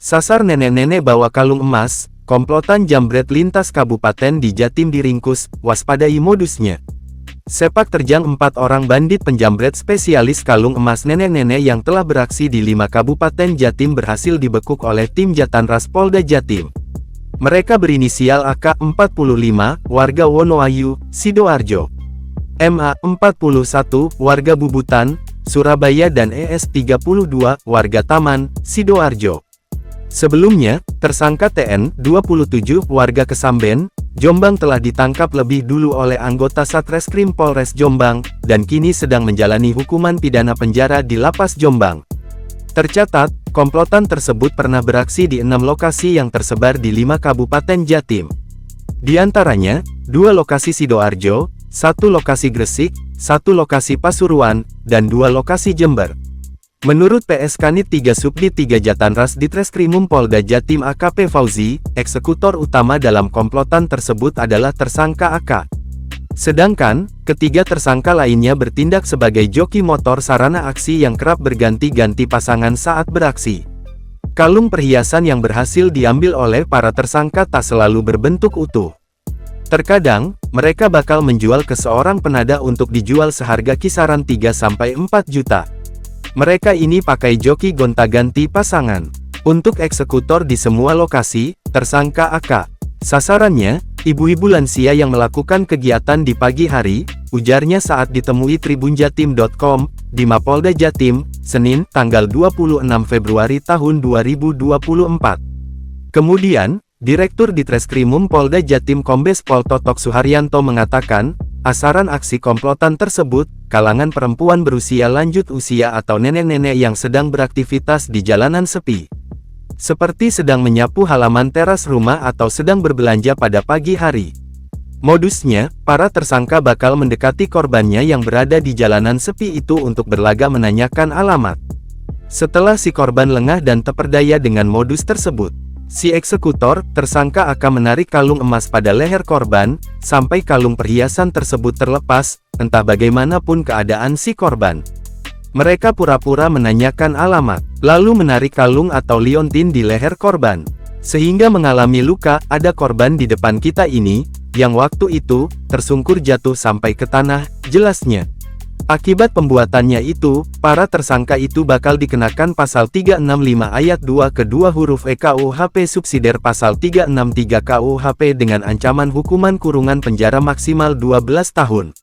Sasar nenek-nenek bawa kalung emas, komplotan jambret lintas kabupaten di Jatim diringkus, waspadai modusnya. Sepak terjang 4 orang bandit penjambret spesialis kalung emas nenek-nenek yang telah beraksi di 5 kabupaten Jatim berhasil dibekuk oleh tim Jatanras Polda Jatim. Mereka berinisial AK 45, warga Wonoayu, Sidoarjo, MA 41, warga Bubutan, Surabaya dan ES 32, warga Taman, Sidoarjo. Sebelumnya, tersangka TN, 27, warga Kesamben, Jombang telah ditangkap lebih dulu oleh anggota Satreskrim Polres Jombang, dan kini sedang menjalani hukuman pidana penjara di Lapas Jombang. Tercatat, komplotan tersebut pernah beraksi di 6 lokasi yang tersebar di 5 kabupaten Jatim. Di antaranya, 2 lokasi Sidoarjo, 1 lokasi Gresik, 1 lokasi Pasuruan, dan 2 lokasi Jember. Menurut PS Kanit 3 Subdit 3 Jatanras Ditreskrimum Polda Jatim AKP Fauzi, eksekutor utama dalam komplotan tersebut adalah tersangka AK. Sedangkan, ketiga tersangka lainnya bertindak sebagai joki motor sarana aksi yang kerap berganti-ganti pasangan saat beraksi. Kalung perhiasan yang berhasil diambil oleh para tersangka tak selalu berbentuk utuh. Terkadang, mereka bakal menjual ke seorang penada untuk dijual seharga kisaran 3-4 juta. Mereka ini pakai joki gonta-ganti pasangan. Untuk eksekutor di semua lokasi, tersangka AK. Sasarannya, ibu-ibu lansia yang melakukan kegiatan di pagi hari, ujarnya saat ditemui tribunjatim.com, di Mapolda Jatim, Senin, tanggal 26 Februari tahun 2024. Kemudian, Direktur Ditreskrimum Polda Jatim Kombes Pol Totok Suharyanto mengatakan, asaran aksi komplotan tersebut, kalangan perempuan berusia lanjut usia atau nenek-nenek yang sedang beraktivitas di jalanan sepi. Seperti sedang menyapu halaman teras rumah atau sedang berbelanja pada pagi hari. Modusnya, para tersangka bakal mendekati korbannya yang berada di jalanan sepi itu untuk berlagak menanyakan alamat. Setelah si korban lengah dan terperdaya dengan modus tersebut, si eksekutor, tersangka akan menarik kalung emas pada leher korban, sampai kalung perhiasan tersebut terlepas, entah bagaimanapun keadaan si korban. Mereka pura-pura menanyakan alamat, lalu menarik kalung atau liontin di leher korban. Sehingga mengalami luka, ada korban di depan kita ini, yang waktu itu, tersungkur jatuh sampai ke tanah, jelasnya. Akibat pembuatannya itu, para tersangka itu bakal dikenakan pasal 365 ayat 2 kedua huruf KUHP subsidiar pasal 363 KUHP dengan ancaman hukuman kurungan penjara maksimal 12 tahun.